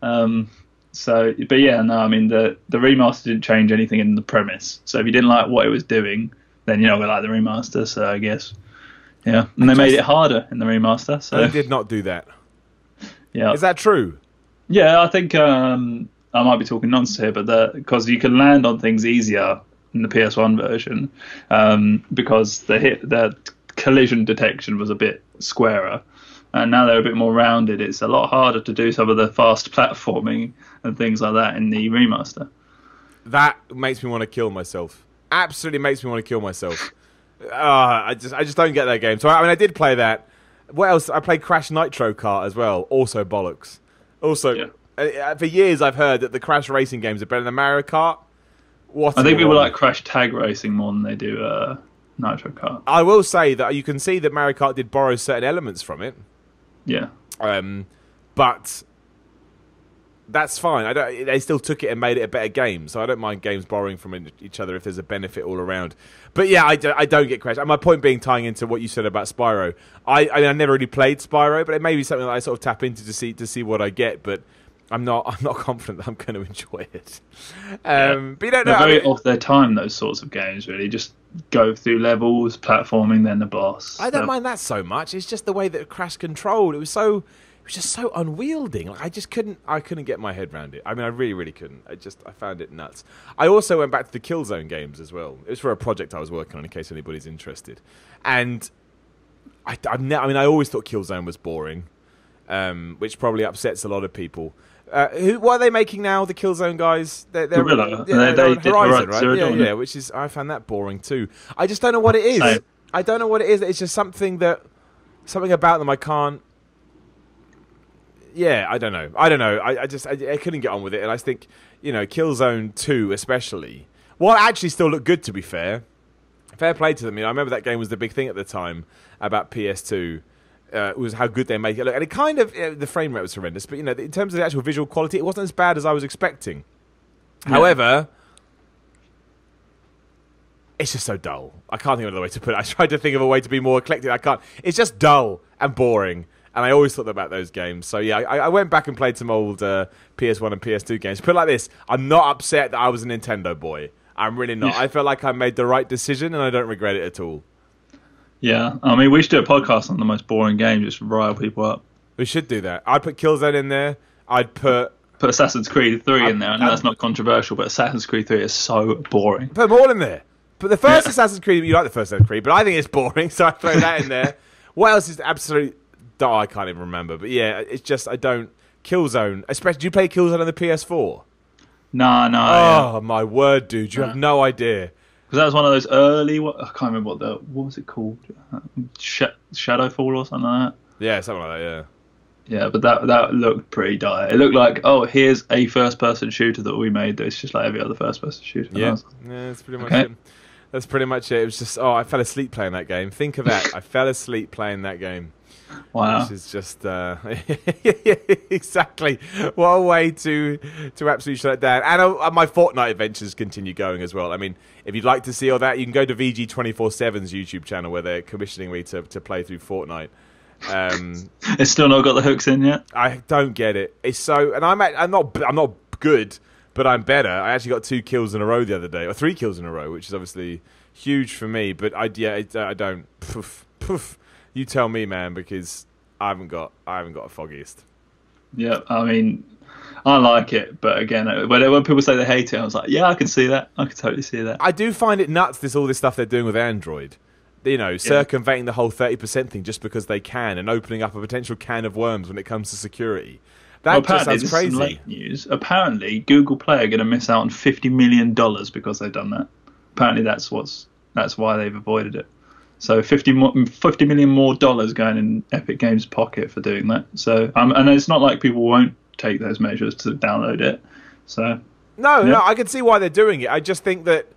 But yeah, no, I mean, the remaster didn't change anything in the premise. So if you didn't like what it was doing, then you're not going to like the remaster. So I guess, yeah. And they made it harder in the remaster. So they did not do that. Yeah. Is that true? Yeah, I think I might be talking nonsense here, but because you can land on things easier in the PS1 version, because the collision detection was a bit squarer, and now they're a bit more rounded. It's a lot harder to do some of the fast platforming and things like that in the remaster. That makes me want to kill myself. Absolutely makes me want to kill myself. I just don't get that game. So I did play that. What else? I played Crash Nitro Kart as well. Also bollocks. Also, for years I've heard that the Crash racing games are better than Mario Kart. I think people like Crash Tag Racing more than they do Nitro Kart. I will say that you can see that Mario Kart did borrow certain elements from it. Yeah. But that's fine. They still took it and made it a better game, so I don't mind games borrowing from each other if there's a benefit all around. But yeah, I don't get Crash. And my point being, tying into what you said about Spyro, I never really played Spyro, but it may be something that I sort of tap into to see what I get. But I'm not confident that I'm going to enjoy it. But you don't know. They're very off their time, those sorts of games, really. Just go through levels, platforming, then the boss. I don't mind that so much. It's just the way that Crash controlled. It was just so unwielding. Like, I couldn't get my head around it. I mean, I really, really couldn't. I found it nuts. I also went back to the Killzone games as well. It was for a project I was working on, in case anybody's interested. And I always thought Killzone was boring, which probably upsets a lot of people. What are they making now? The Killzone guys? They're Guerrilla. They're on did Horizon, right? Zero Dawn. Yeah. Which is, I found that boring too. I just don't know what it is. Same. I don't know what it is. It's just something about them I can't. Yeah, I don't know. I couldn't get on with it, and I think Killzone 2 especially. Well, it actually still looked good, to be fair. Fair play to them. I remember that game was the big thing at the time about PS2. Was how good they make it look, and it kind of the frame rate was horrendous. But in terms of the actual visual quality, it wasn't as bad as I was expecting. Yeah. However, it's just so dull. I can't think of another way to put it. I tried to think of a way to be more eclectic. I can't. It's just dull and boring. And I always thought about those games. So yeah, I went back and played some old PS1 and PS2 games. Put it like this: I'm not upset that I was a Nintendo boy. I'm really not. I felt like I made the right decision, and I don't regret it at all. Yeah, I mean, we should do a podcast on the most boring games, just rile people up. We should do that. I'd put Killzone in there. I'd put Assassin's Creed 3 in there. I know that's not controversial, but Assassin's Creed 3 is so boring. Put them all in there. But the first Assassin's Creed, you like the first Assassin's Creed, but I think it's boring, so I throw that in there. What else is absolute? I can't even remember. But yeah, it's just I don't Killzone. Especially, do you play Killzone on the PS4? No. Oh my word, dude! You have no idea. Because that was one of those early. I can't remember what was it called? Shadowfall or something like that. Yeah, something like that. Yeah. Yeah, but that looked pretty dire. It looked like, here's a first-person shooter that we made that's just like every other first-person shooter. Yeah, that's pretty much it. That's pretty much it. It was just, I fell asleep playing that game. Think of that. I fell asleep playing that game. Wow. Which is just, exactly. What a way to absolutely shut it down. And my Fortnite adventures continue going as well. I mean, if you'd like to see all that, you can go to VG247's YouTube channel where they're commissioning me to play through Fortnite. It's still not got the hooks in yet. I don't get it. It's so, and I'm not good, but I'm better. I actually got 2 kills in a row the other day, or 3 kills in a row, which is obviously huge for me. But I don't. Poof. You tell me, man, because I haven't got a foggiest. Yeah, I mean, I like it, but again, when people say they hate it, I was like, yeah, I can see that. I can totally see that. I do find it nuts. All this stuff they're doing with Android. Circumventing the whole 30% thing just because they can, and opening up a potential can of worms when it comes to security. That just apparently, sounds this is some crazy. late news. Apparently, Google Play are going to miss out on $50 million because they've done that. Apparently, that's why they've avoided it. So $50 million more dollars going in Epic Games' pocket for doing that. So and it's not like people won't take those measures to download it. So No, I can see why they're doing it. I just think that,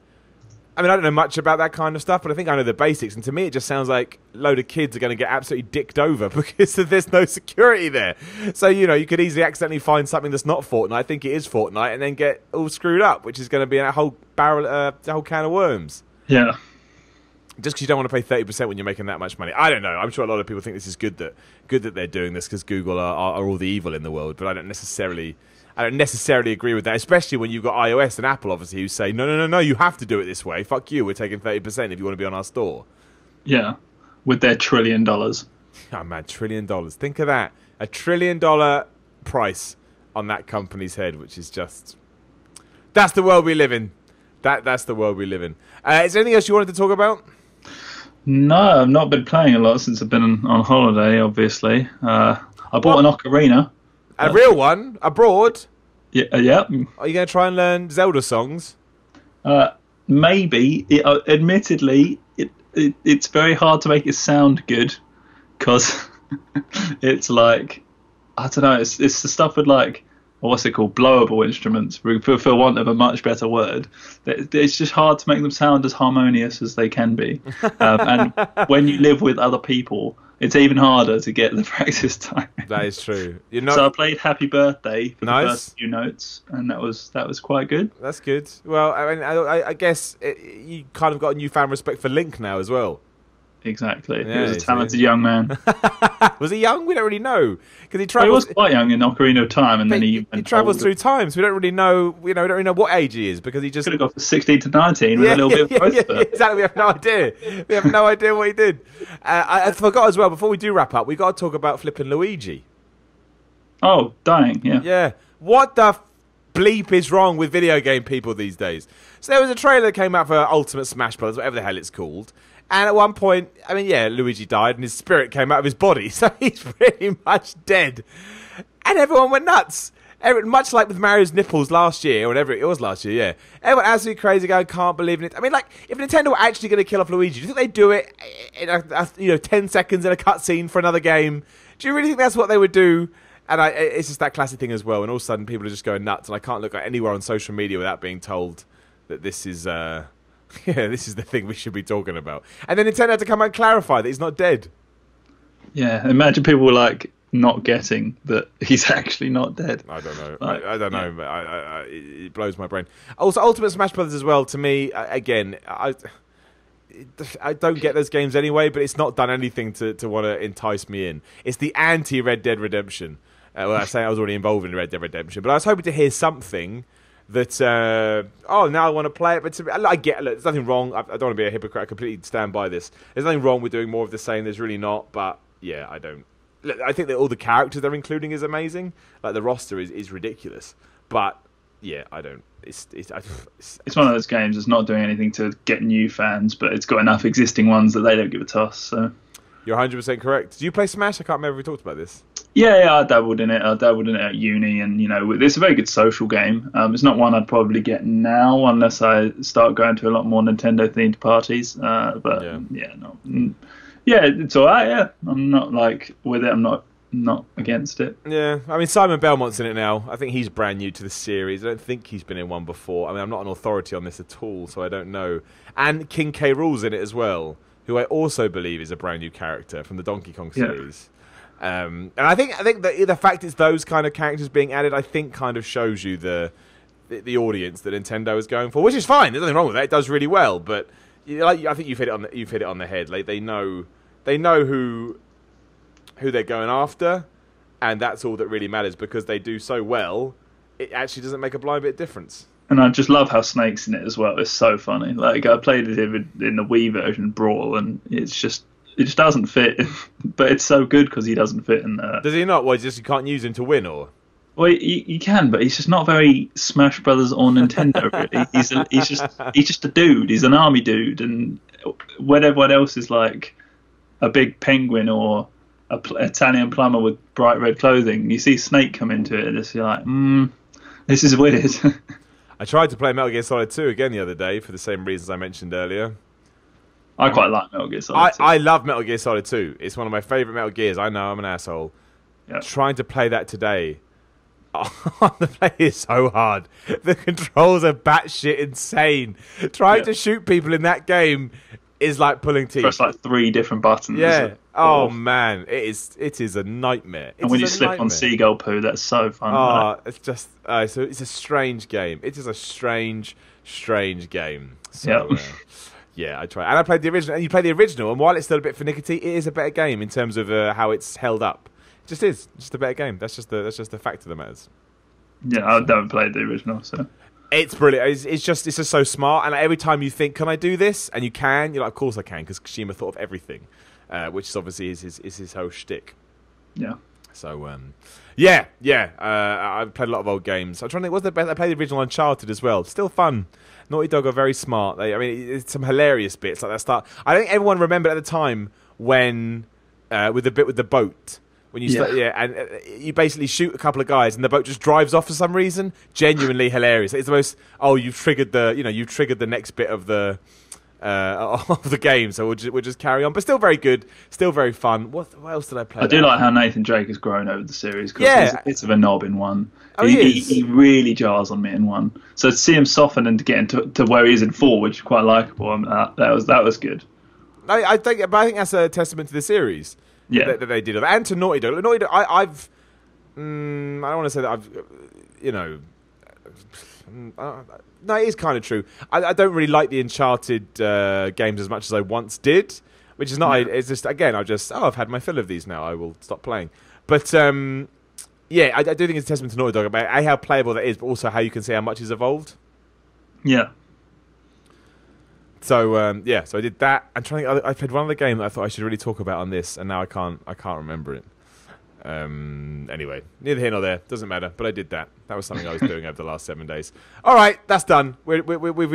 I mean, I don't know much about that kind of stuff, but I think I know the basics. And to me, it just sounds like a load of kids are going to get absolutely dicked over because there's no security there. So, you could easily accidentally find something that's not Fortnite, I think it is Fortnite, and then get all screwed up, which is going to be a whole a whole can of worms. Yeah. Just because you don't want to pay 30% when you're making that much money. I don't know. I'm sure a lot of people think this is good that they're doing this because Google are all the evil in the world, but I don't necessarily agree with that, especially when you've got iOS and Apple, obviously, who say, no, you have to do it this way. Fuck you, we're taking 30% if you want to be on our store. Yeah, with their $1 trillion. Oh, man, $1 trillion. Think of that. $1 trillion price on that company's head, which is just... That's the world we live in. That's the world we live in. Is there anything else you wanted to talk about? No, I've not been playing a lot since I've been on holiday, obviously. I bought an ocarina. A real one? Abroad? Yeah. Are you going to try and learn Zelda songs? Maybe. Admittedly, it's very hard to make it sound good because it's like, I don't know, it's the stuff with like, what's it called, blowable instruments, for want of a much better word. It's just hard to make them sound as harmonious as they can be. And when you live with other people, it's even harder to get the practice time. That is true. So I played Happy Birthday for nice. the first few notes, and that was quite good. That's good. Well, I mean, I guess you kind of got a newfound respect for Link now as well. Exactly. Yeah, he was a talented young man. Was he young? We don't really know because he was quite young in Ocarina of Time, and then he travels through time. So we don't really know. We don't really know what age he is because he just could have got from 16 to 19 with a little bit of growth. Yeah, exactly. We have no idea. We have no idea what he did. I forgot as well. Before we do wrap up, we got to talk about flipping Luigi. Oh, dying! Yeah. Yeah. What the bleep is wrong with video game people these days? So there was a trailer that came out for Ultimate Smash Bros., whatever the hell it's called. And at one point, I mean, yeah, Luigi died and his spirit came out of his body, so he's pretty much dead. And everyone went nuts. Much like with Mario's nipples last year, or whatever it was last year, yeah. Everyone absolutely crazy going, can't believe in it. I mean, like, if Nintendo were actually going to kill off Luigi, do you think they'd do it in 10 seconds in a cutscene for another game? Do you really think that's what they would do? And it's just that classic thing as well, and all of a sudden people are just going nuts, and I can't look at anywhere on social media without being told that this is... this is the thing we should be talking about. And then Nintendo had to come out and clarify that he's not dead. Yeah, imagine people were like not getting that he's actually not dead. I don't know. I don't know. But it blows my brain. Also, Ultimate Smash Bros. As well, to me, again, I don't get those games anyway, but it's not done anything to want to entice me in. It's the anti-Red Dead Redemption. Well, I say I was already involved in Red Dead Redemption, but I was hoping to hear something that, now I want to play it. But I get, look, there's nothing wrong. I don't want to be a hypocrite. I completely stand by this. There's nothing wrong with doing more of the same. There's really not. But, yeah, I don't. Look, I think that all the characters they're including is amazing. Like, the roster is ridiculous. But, yeah, I don't. It's one of those games that's not doing anything to get new fans, but it's got enough existing ones that they don't give a toss. So you're 100% correct. Do you play Smash? I can't remember if we talked about this. Yeah, I dabbled in it. I dabbled in it at uni, and it's a very good social game. It's not one I'd probably get now unless I start going to a lot more Nintendo-themed parties. It's all right. Yeah, I'm not like with it. I'm not against it. Yeah, I mean Simon Belmont's in it now. I think he's brand new to the series. I don't think he's been in one before. I mean, I'm not an authority on this at all, so I don't know. And King K. Rool's in it as well, who I also believe is a brand new character from the Donkey Kong series. And I think that the fact it's those kind of characters being added, I think, kind of shows you the audience that Nintendo is going for, which is fine. There's nothing wrong with that. It does really well, but I think you've hit it on the head. Like they know who they're going after, and that's all that really matters because they do so well. It actually doesn't make a blind bit of difference. And I just love how Snake's in it as well. It's so funny. Like I played it in the Wii version, Brawl, and it just doesn't fit. But it's so good because he doesn't fit in there. Does he not? Well, you can't use him to win, or? Well, you can, but he's just not very Smash Brothers or Nintendo. Really, he's just a dude. He's an army dude, and when everyone else is like a big penguin or Italian plumber with bright red clothing. You see Snake come into it, and you're like, this is weird. I tried to play Metal Gear Solid 2 again the other day for the same reasons I mentioned earlier. I quite like Metal Gear Solid 2. I love Metal Gear Solid 2. It's one of my favourite Metal Gears. I know, I'm an asshole. Yep. Trying to play that today, the play is so hard. The controls are batshit insane. Trying to shoot people in that game is like pulling teeth. Press like 3 different buttons. Yeah. Oh man, it is a nightmare. And when you slip on seagull poo, that's so fun. Oh, it's just so it's a strange game. It is a strange game. So, yeah, I try. And I played the original. And you play the original, and while it's still a bit finicky, it is a better game in terms of how it's held up. It just is. It's just a better game. That's just the fact of the matters. Yeah, I haven't played the original, so. It's brilliant. It's just so smart. And every time you think, "Can I do this?" and you can, you're like, "Of course I can," because Kojima thought of everything, which is obviously his whole shtick. Yeah. So I've played a lot of old games. I'm trying to think, what's the best? I played the original Uncharted as well. Still fun. Naughty Dog are very smart. It's some hilarious bits like that start. I think everyone remembered at the time when with the bit with the boat. When you start, and you basically shoot a couple of guys, and the boat just drives off for some reason. Genuinely hilarious. It's the most. Oh, you've triggered the next bit of the game. So we'll just carry on. But still very good. Still very fun. What else did I play? I do like how Nathan Drake has grown over the series. He's a bit of a knob in one. Oh, he really jars on me in one. So to see him soften and to get into where he is in 4, which is quite likeable, that was good. I think that's a testament to the series. Yeah, that they did, and to Naughty Dog. Naughty Dog, I don't want to say that I've, no, it is kind of true. I don't really like the Uncharted games as much as I once did, which is not. It's just again, I've had my fill of these now. I will stop playing. But I do think it's a testament to Naughty Dog about how playable that is, but also how you can see how much it's evolved. Yeah. So so I did that. I'm trying to think, I played one other game that I thought I should really talk about on this, and now I can't remember it. Anyway, neither here nor there. Doesn't matter. But I did that. That was something I was doing over the last 7 days. All right, that's done. We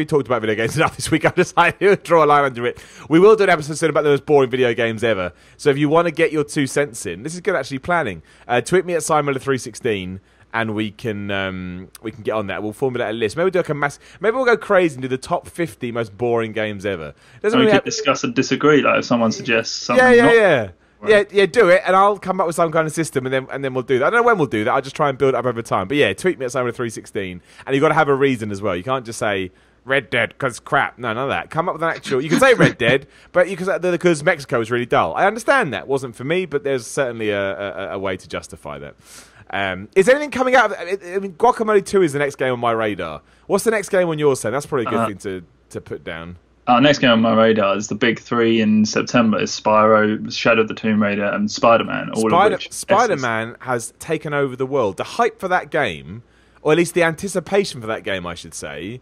talked about video games enough this week. I decided to draw a line under it. We will do an episode soon about the most boring video games ever. So if you want to get your 2 cents in, this is good actually planning. Tweet me at SimonMiller316. And we can get on that. We'll formulate a list. Maybe we'll do maybe we'll go crazy and do the top 50 most boring games ever. We could discuss and disagree. Like if someone suggests something. Yeah, do it, and I'll come up with some kind of system, and then we'll do that. I don't know when we'll do that. I'll just try and build it up over time. But yeah, tweet me at Simon316, and you've got to have a reason as well. You can't just say Red Dead because crap. No, none of that. Come up with an actual. You can say Red Dead, but because Mexico is really dull. I understand that wasn't for me, but there's certainly a way to justify that. Is anything coming out of I mean, Guacamelee 2 is the next game on my radar. What's the next game on yours, then? That's probably a good thing to put down. Our next game on my radar is the big 3 in September. Is Spyro, Shadow of the Tomb Raider, and Spider-Man. Spider-Man has taken over the world. The hype for that game, or at least the anticipation for that game, I should say,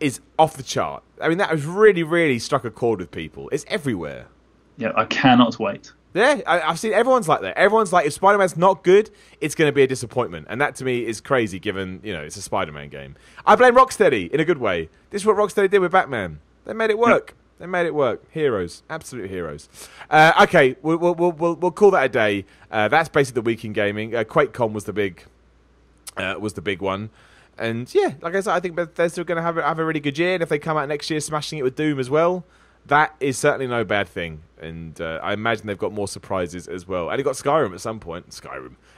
is off the chart. I mean, that has really, really struck a chord with people. It's everywhere. Yeah, I cannot wait. Yeah, I've seen everyone's like that. Everyone's like, if Spider-Man's not good, it's going to be a disappointment. And that, to me, is crazy, given, it's a Spider-Man game. I blame Rocksteady in a good way. This is what Rocksteady did with Batman. They made it work. Yep. They made it work. Heroes. Absolute heroes. Okay, we'll call that a day. That's basically the week in gaming. QuakeCon was the big one. And, yeah, like I said, I think Bethesda are going to have a really good year. And if they come out next year smashing it with Doom as well, that is certainly no bad thing. And I imagine they've got more surprises as well. And they've got Skyrim at some point.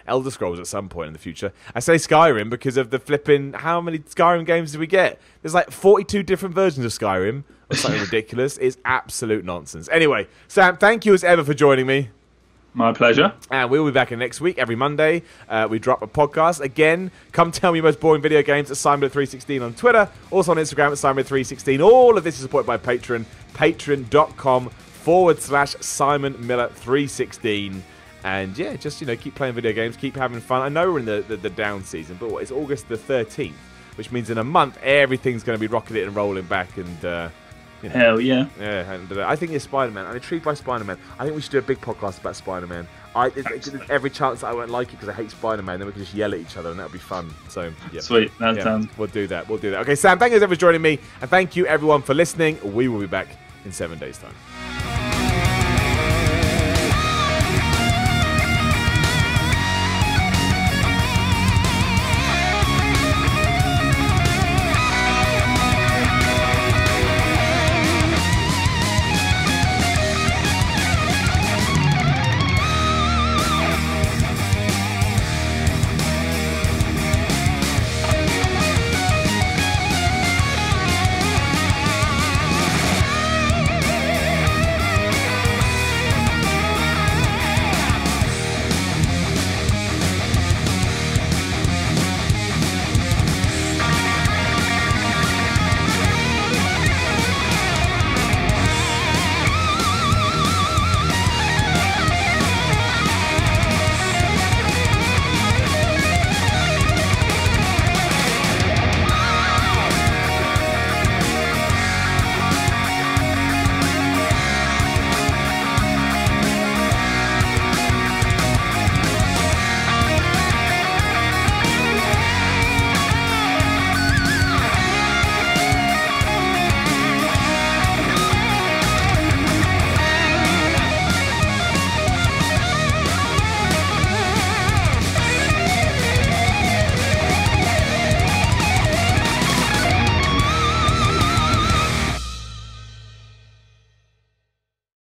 Elder Scrolls at some point in the future. I say Skyrim because of the flipping... How many Skyrim games did we get? There's like 42 different versions of Skyrim. Or something ridiculous. It's absolute nonsense. Anyway, Sam, thank you as ever for joining me. My pleasure. And we'll be back next week. Every Monday, we drop a podcast. Again, come tell me your most boring video games at Simon316 on Twitter. Also on Instagram at Simon316. All of this is supported by Patreon. Patreon.com/SimonMiller316. And yeah, just keep playing video games, keep having fun. I know we're in the down season, but it's August the 13th, which means in a month everything's going to be rocketing and rolling back. And hell yeah. Yeah, and I think it's Spider-Man. I'm intrigued by Spider-Man. I think we should do a big podcast about Spider-Man. There's every chance that I won't like it because I hate Spider-Man. Then we can just yell at each other and that'll be fun. So yeah. Sweet. That sounds. We'll do that. Okay, Sam, thank you as ever for joining me, and thank you everyone for listening. We will be back in 7 days' time.